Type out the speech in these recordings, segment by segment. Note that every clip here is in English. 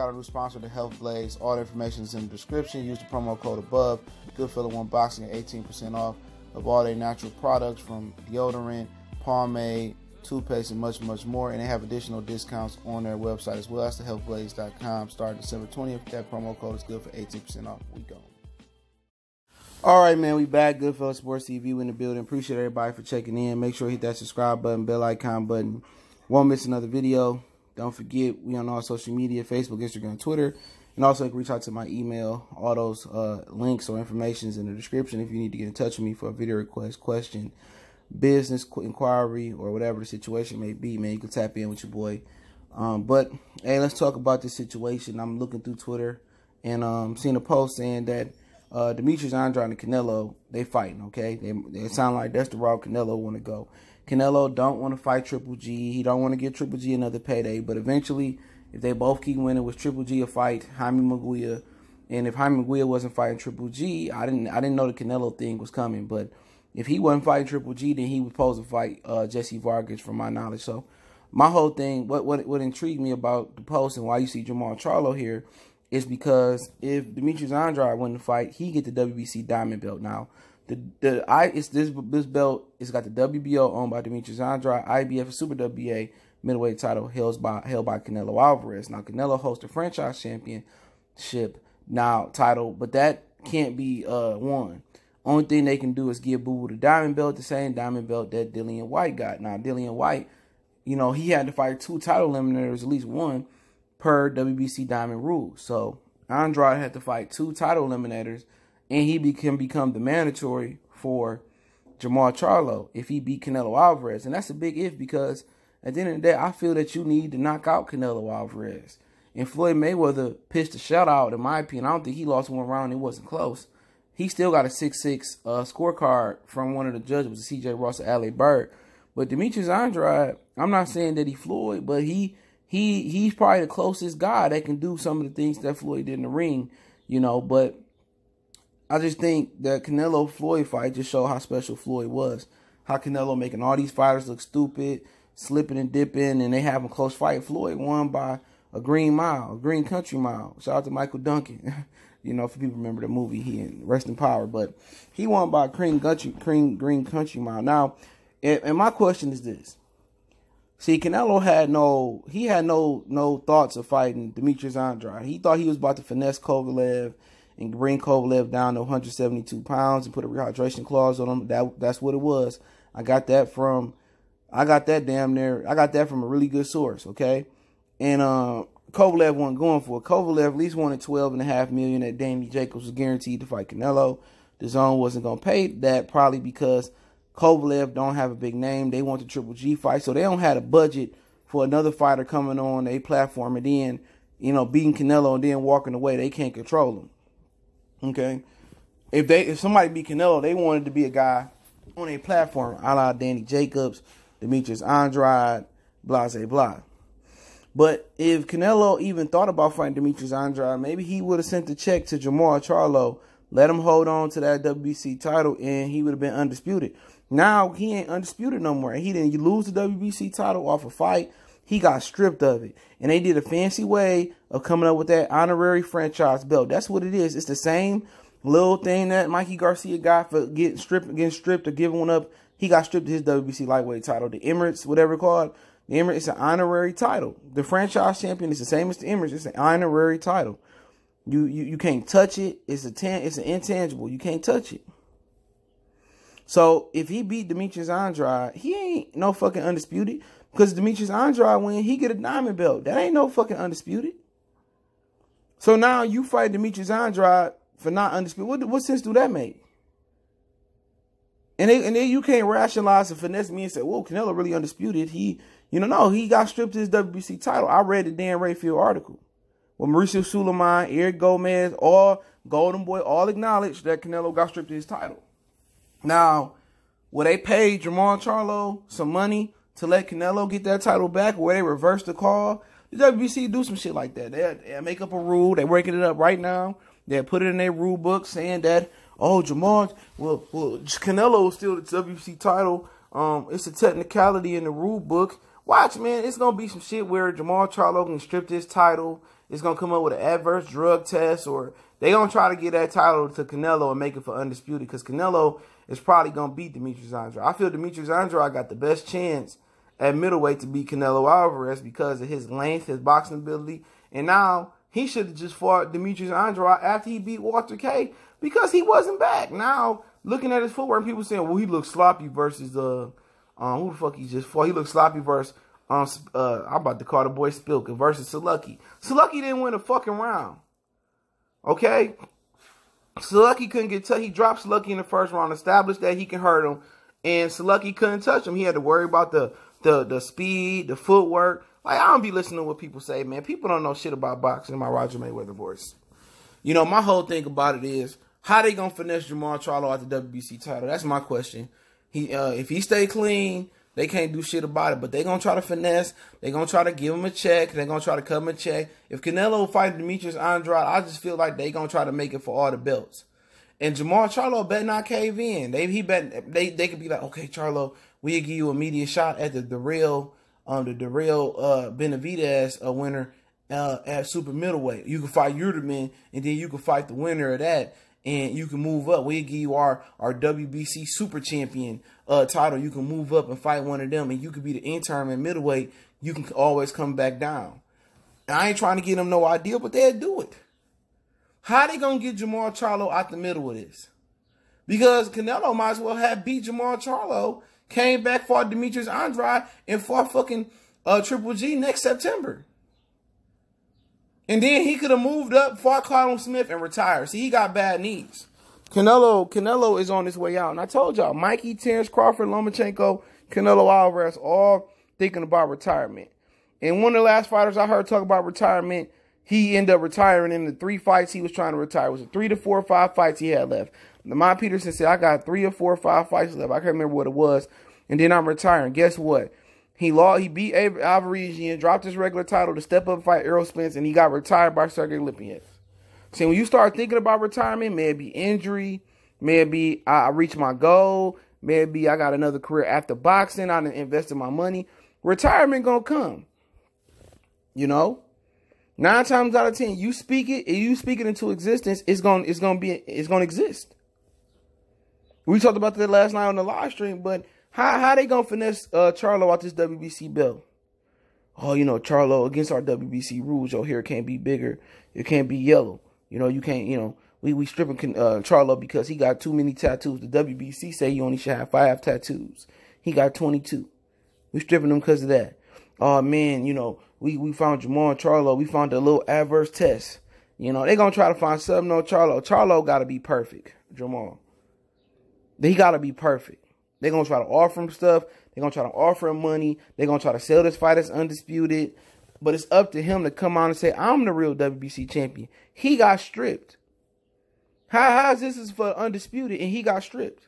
got a new sponsor, the Health Blaze. All the information is in the description. Use the promo code above. Goodfellow One Boxing at 18% off of all their natural products from deodorant, pomade, toothpaste, and much, much more. And they have additional discounts on their website as well. That's thehealthblaze.com. Starting December 20th. That promo code is good for 18% off. We go. All right, man. We back. Goodfellow Sports TV. We in the building. Appreciate everybody for checking in. Make sure you hit that subscribe button, bell icon button. Won't miss another video. Don't forget, we on all social media, Facebook, Instagram, Twitter. And also, you can reach out to my email. All those links or information is in the description if you need to get in touch with me for a video request, question, business inquiry, or whatever the situation may be, man. You can tap in with your boy. But, hey, let's talk about this situation. I'm looking through Twitter and seeing a post saying that Demetrius, Andrade, and Canelo, they fighting, okay? They sound like that's the route Canelo want to go. Canelo don't want to fight Triple G. He don't want to give Triple G another payday. But eventually, if they both keep winning, with Triple G a fight Jaime Munguia, and if Jaime Munguia wasn't fighting Triple G, I didn't know the Canelo thing was coming. But if he wasn't fighting Triple G, then he was supposed to fight Jesse Vargas, from my knowledge. So my whole thing, what intrigued me about the post and why you see Jermall Charlo here is because if Demetrius Andrade win the fight, he get the WBC Diamond Belt. Now, this belt, it's got the WBO owned by Demetrius Andrade, IBF and Super WBA middleweight title held by Canelo Alvarez. Now, Canelo hosts the franchise championship title, but that can't be won. Only thing they can do is give Boo Boo the Diamond Belt, the same Diamond Belt that Dillian White got. Now, Dillian White, you know, he had to fight 2 title eliminators, at least one, per WBC Diamond rules. So, Andrade had to fight 2 title eliminators, and he can become the mandatory for Jermall Charlo if he beat Canelo Alvarez. And that's a big if, because at the end of the day, I feel that you need to knock out Canelo Alvarez. And Floyd Mayweather pitched a shutout, in my opinion. I don't think he lost one round. It wasn't close. He still got a 6-6 scorecard from one of the judges, was C.J. Ross or Allie Bird. But Demetrius Andrade, I'm not saying that he Floyd, but he's probably the closest guy that can do some of the things that Floyd did in the ring, you know. But I just think that Canelo-Floyd fight just showed how special Floyd was. How Canelo making all these fighters look stupid, slipping and dipping, and they having a close fight. Floyd won by a green country mile. Shout out to Michael Duncan. You know, if people remember the movie, he in Rest in Power. But he won by a green country mile. Now, and my question is this. See, Canelo had no thoughts of fighting Demetrius Andrade. He thought he was about to finesse Kovalev and bring Kovalev down to 172 pounds and put a rehydration clause on him. That's what it was. I got that from a really good source, okay? And Kovalev wasn't going for it. Kovalev at least wanted $12.5 million that Danny Jacobs was guaranteed to fight Canelo. The Zone wasn't going to pay that, probably because Kovalev don't have a big name. They want the Triple G fight, so they don't have a budget for another fighter coming on a platform and then, you know, beating Canelo and then walking away. They can't control him. Okay, if somebody beat Canelo, they wanted to be a guy on a platform, a la Danny Jacobs, Demetrius Andrade, blah, blah, blah. But if Canelo even thought about fighting Demetrius Andrade, maybe he would have sent the check to Jermall Charlo, let him hold on to that WBC title, and he would have been undisputed. Now, he ain't undisputed no more. He didn't lose the WBC title off a fight. He got stripped of it. And they did a fancy way of coming up with that honorary franchise belt. That's what it is. It's the same little thing that Mikey Garcia got for getting stripped or giving one up. He got stripped of his WBC lightweight title. The Emirates, whatever it's called. The Emirates is an honorary title. The franchise champion is the same as the Emirates. It's an honorary title. You can't touch it. It's an intangible. You can't touch it. So if he beat Demetrius Andrade, he ain't no fucking undisputed. Because Demetrius Andrade win, he get a diamond belt. That ain't no fucking undisputed. So now you fight Demetrius Andrade for not undisputed. What sense do that make? And then you can't rationalize and finesse me and say, "Whoa, Canelo really undisputed." No, he got stripped of his WBC title. I read the Dan Rayfield article. Well, Mauricio Suleiman, Eric Gomez, all Golden Boy, all acknowledged that Canelo got stripped of his title. Now, will they pay Jermall Charlo some money to let Canelo get that title back, or will they reverse the call? The WBC do some shit like that. They make up a rule. They're working it up right now. They put it in their rule book saying that, oh, Jermall, well, Canelo is still the WBC title. It's a technicality in the rule book. Watch, man, it's going to be some shit where Jermall Charlo can strip this title. is going to come up with an adverse drug test, or they going to try to get that title to Canelo and make it for Undisputed, because Canelo is probably going to beat Demetrius Andrade. I feel Demetrius Andrade got the best chance at middleweight to beat Canelo Alvarez because of his length, his boxing ability, and now he should have just fought Demetrius Andrade after he beat Walter K because he wasn't back. Now, looking at his footwork, people saying, well, he looked sloppy versus, who the fuck he just fought? He looked sloppy versus, I'm about to call the boy Spilka, versus Salucky. Salucky didn't win a fucking round. Okay? Salucky couldn't get touched. He dropped Salucky in the first round, established that he can hurt him, and Salucky couldn't touch him. He had to worry about the speed, the footwork. Like, I don't be listening to what people say, man. People don't know shit about boxing in my Roger Mayweather voice. You know, my whole thing about it is, how they gonna finesse Jermall Charlo out the WBC title? That's my question. If he stay clean, they can't do shit about it. But they gonna try to finesse. They gonna try to give him a check. They gonna try to cut him a check. If Canelo fight Demetrius Andrade, I just feel like they gonna try to make it for all the belts. And Jermall Charlo better not cave in. They could be like, okay, Charlo, we'll give you a media shot at the real Benavidez winner at super middleweight. You can fight Undisputed, and then you can fight the winner of that, and you can move up. We'll give you our WBC super champion title. You can move up and fight one of them, and you could be the interim at middleweight. You can always come back down. And I ain't trying to get them no idea, but they'll do it. How they gonna get Jermall Charlo out the middle of this? Because Canelo might as well have beat Jermall Charlo, came back, fought Demetrius Andrade, and fought fucking Triple G next September. And then he could have moved up, fought Callum Smith, and retired. See, he got bad knees. Canelo is on his way out. And I told y'all, Mikey, Terrence Crawford, Lomachenko, Canelo Alvarez, all thinking about retirement. And one of the last fighters I heard talk about retirement, he ended up retiring in the 3 fights he was trying to retire. It was 3 to 4 or 5 fights he had left. Lamont Peterson said, I got 3 or 4 or 5 fights left. I can't remember what it was. And then I'm retiring. Guess what? He beat Alvarez and dropped his regular title to step up and fight Errol Spence, and he got retired by Sergey Lipiev. See, when you start thinking about retirement, may it be injury, may it be I reached my goal, may it be I got another career after boxing, I invested my money. Retirement gonna come. You know? 9 times out of 10, you speak it into existence, it's gonna exist. We talked about that last night on the live stream, but how they gonna finesse Charlo out this WBC belt? Oh, you know, Charlo, against our WBC rules, your hair can't be bigger, it can't be yellow. You know, you can't, you know, we stripping Charlo because he got too many tattoos. The WBC say you only should have 5 tattoos. He got 22. We stripping him because of that. Oh man, you know, we found Jermall Charlo. We found a little adverse test. You know, they gonna try to find something on Charlo. Charlo gotta be perfect, Jermall. He gotta be perfect. They're going to try to offer him stuff. They're going to try to offer him money. They're going to try to sell this fight as Undisputed. But it's up to him to come out and say, I'm the real WBC champion. He got stripped. How is this for Undisputed and he got stripped?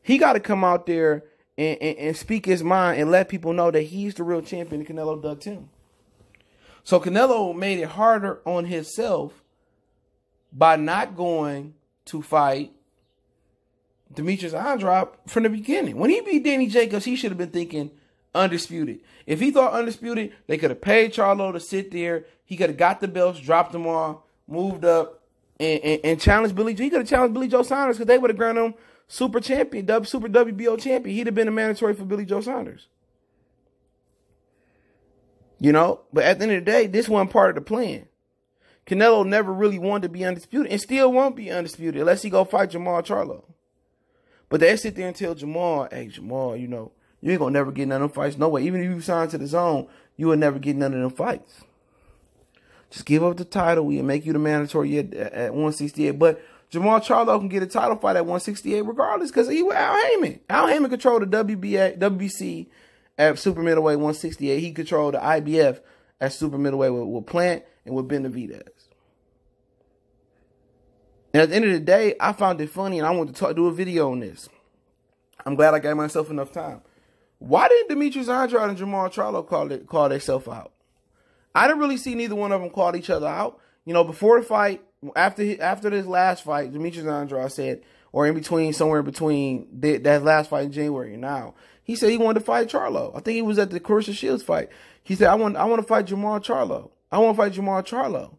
He got to come out there and speak his mind and let people know that he's the real champion and Canelo ducked him. So Canelo made it harder on himself by not going to fight Demetrius Andrade from the beginning. When he beat Danny Jacobs, he should have been thinking Undisputed. If he thought Undisputed, they could have paid Charlo to sit there. He could have got the belts, dropped them all, moved up, and challenged Billy Joe. He could have challenged Billy Joe Saunders because they would have granted him super champion, super WBO champion. He'd have been a mandatory for Billy Joe Saunders. You know? But at the end of the day, this wasn't part of the plan. Canelo never really wanted to be Undisputed and still won't be Undisputed unless he go fight Jermall Charlo. But they sit there and tell Jermall, hey, Jermall, you know, you ain't going to never get none of them fights. No way. Even if you sign to the zone, you will never get none of them fights. Just give up the title. We'll make you the mandatory at 168. But Jermall Charlo can get a title fight at 168 regardless because he was Al Heyman. Al Heyman controlled the WBC at super middleweight 168. He controlled the IBF at super middleweight with Plant and with Benavidez. And at the end of the day, I found it funny, and I wanted to do a video on this. I'm glad I gave myself enough time. Why didn't Demetrius Andrade and Jermall Charlo call themselves out? I didn't really see neither one of them call each other out. You know, before the fight, after this last fight, Demetrius Andrade said, or in between, somewhere in between that last fight in January and now, he said he wanted to fight Charlo. I think he was at the Clarissa Shields fight. He said, I want to fight Jermall Charlo. I want to fight Jermall Charlo.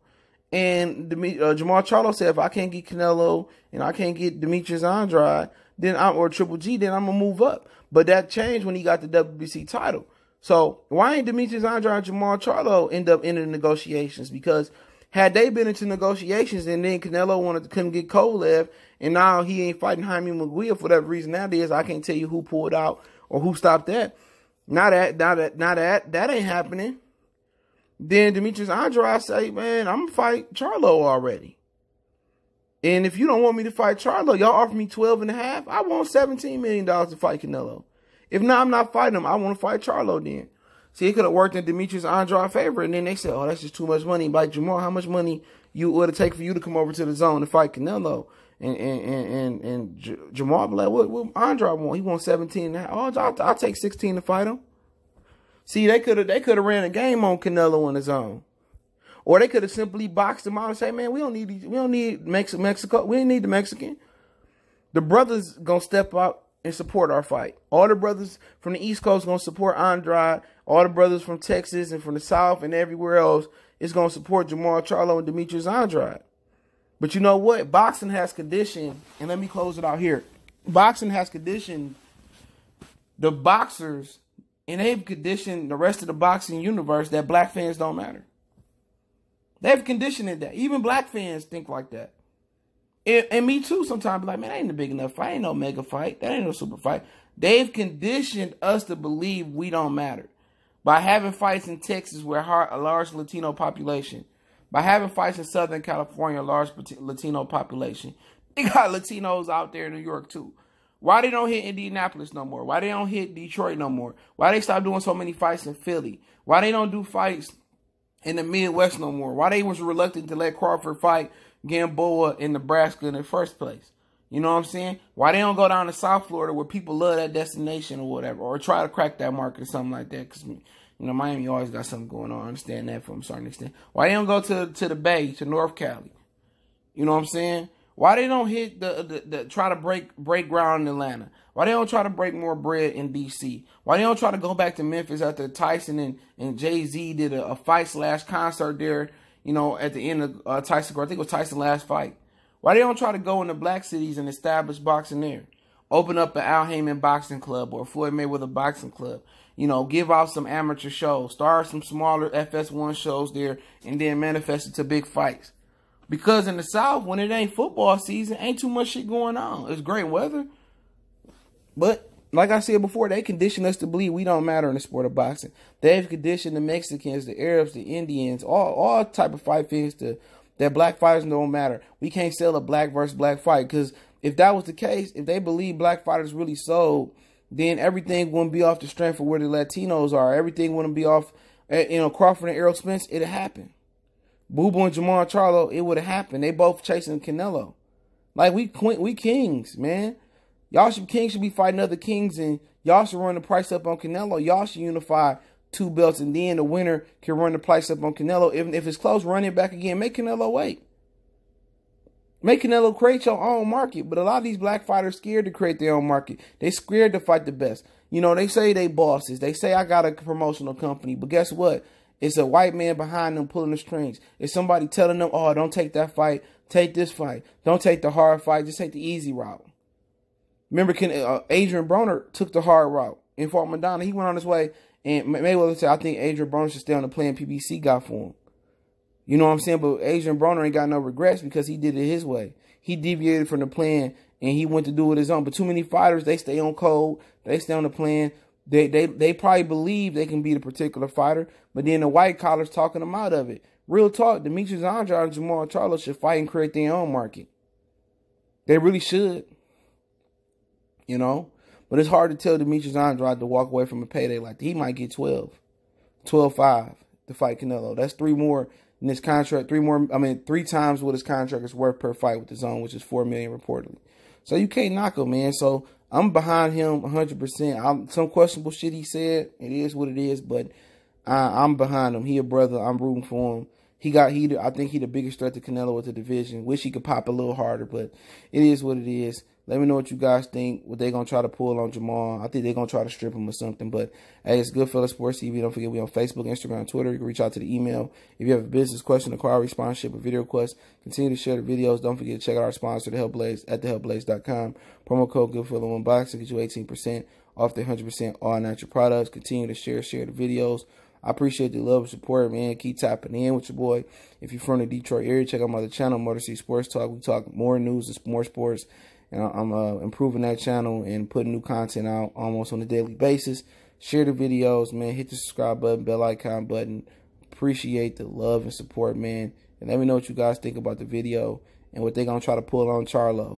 And Jermall Charlo said, if I can't get Canelo and I can't get Demetrius Andrade, or Triple G, then I'm going to move up. But that changed when he got the WBC title. So why ain't Demetrius Andrade and Jermall Charlo end up in the negotiations? Because had they been into negotiations and then Canelo couldn't get Kovalev, and now he ain't fighting Jaime Munguia for whatever reason that is, I can't tell you who pulled out or who stopped that. That ain't happening. Then Demetrius Andrade say, man, I'm going to fight Charlo already. And if you don't want me to fight Charlo, y'all offer me $12.5. I want $17 million to fight Canelo. If not, I'm not fighting him. I want to fight Charlo then. See, it could have worked in Demetrius Andrade's favor. And then they said, oh, that's just too much money. Like, Jermall, how much money would it take for you to come over to the zone to fight Canelo? And Jermall be like, what Andrade want? He wants 17.5. Oh, I'll take 16 to fight him. See, they could have ran a game on Canelo in the zone. Or they could have simply boxed him out and say, man, we don't need Mexico. We didn't need the Mexican. The brothers gonna step up and support our fight. All the brothers from the East Coast gonna support Andrade. All the brothers from Texas and from the South and everywhere else is gonna support Jermall Charlo and Demetrius Andrade. But you know what? Boxing has conditioned, and let me close it out here. Boxing has conditioned the boxers, and they've conditioned the rest of the boxing universe that black fans don't matter. They've conditioned it that. Even black fans think like that. And me too sometimes be like, man, that ain't a big enough fight. Ain't no mega fight. That ain't no super fight. They've conditioned us to believe we don't matter. By having fights in Texas where a large Latino population. By having fights in Southern California, a large Latino population. They got Latinos out there in New York too. Why they don't hit Indianapolis no more? Why they don't hit Detroit no more? Why they stop doing so many fights in Philly? Why they don't do fights in the Midwest no more? Why they was reluctant to let Crawford fight Gamboa in Nebraska in the first place? You know what I'm saying? Why they don't go down to South Florida where people love that destination or whatever, or try to crack that market or something like that? Because, you know, Miami always got something going on. I understand that from a certain extent. Why they don't go to the Bay, to North Cali? You know what I'm saying? Why they don't hit try to break ground in Atlanta? Why they don't try to break more bread in D.C.? Why they don't try to go back to Memphis after Tyson and Jay-Z did a fight/concert there, you know, at the end of Tyson, I think it was Tyson's last fight. Why they don't try to go into black cities and establish boxing there? Open up an Al Heyman boxing club or Floyd Mayweather boxing club. You know, give out some amateur shows. Start some smaller FS1 shows there and then manifest it to big fights. Because in the South, when it ain't football season, ain't too much shit going on. It's great weather. But, like I said before, they condition us to believe we don't matter in the sport of boxing. They've conditioned the Mexicans, the Arabs, the Indians, all type of fight fans that black fighters don't matter. We can't sell a black versus black fight. Because if that was the case, if they believe black fighters really sold, then everything wouldn't be off the strength of where the Latinos are. Everything wouldn't be off, Crawford and Errol Spence, it'd happen. Boo Boo and Jermall Charlo, it would have happened. They both chasing Canelo. Like, we kings, man. Kings should be fighting other kings, and y'all should run the price up on Canelo. Y'all should unify 2 belts, and then the winner can run the price up on Canelo. If it's close, run it back again. Make Canelo wait. Make Canelo create your own market. But a lot of these black fighters scared to create their own market. They scared to fight the best. You know, they say they bosses. They say I got a promotional company. But guess what? It's a white man behind them pulling the strings. It's somebody telling them, oh, don't take that fight. Take this fight. Don't take the hard fight. Just take the easy route. Remember, Adrian Broner took the hard route and fought Madonna. He went on his way, and Mayweather said, I think Adrian Broner should stay on the plan PBC got for him. You know what I'm saying? But Adrian Broner ain't got no regrets because he did it his way. He deviated from the plan, and he went to do it his own. But too many fighters, they stay on code. They stay on the plan. They probably believe they can beat a particular fighter, but then the white collars talking them out of it. Real talk, Demetrius Andrade and Jermall Charlo should fight and create their own market. They really should. You know? But it's hard to tell Demetrius Andrade to walk away from a payday like that. He might get 12. 12-5 to fight Canelo. That's 3 more in this contract. 3 times what his contract is worth per fight with the zone, which is $4 million reportedly. So you can't knock him, man. So I'm behind him 100%. Some questionable shit he said. It is what it is, but I'm behind him. He a brother. I'm rooting for him. I think he the biggest threat to Canelo with the division. Wish he could pop a little harder, but it is what it is. Let me know what you guys think. What they gonna try to pull on Jermall. I think they're gonna try to strip him or something. But hey, it's Goodfellas Sports TV. Don't forget we on Facebook, Instagram, Twitter. You can reach out to the email. If you have a business question, inquiry, sponsorship, or video request, continue to share the videos. Don't forget to check out our sponsor, The Help Blaze, at thehelpblaze.com. Promo code Goodfellas1Box get you 18% off their 100% all natural products. Continue to share the videos. I appreciate the love and support, man. Keep tapping in with your boy. If you're from the Detroit area, check out my other channel, Motor City Sports Talk. We talk more news and more sports. And I'm improving that channel and putting new content out almost on a daily basis. Share the videos, man. Hit the subscribe button, bell icon button. Appreciate the love and support, man. And let me know what you guys think about the video and what they're going to try to pull on Charlo.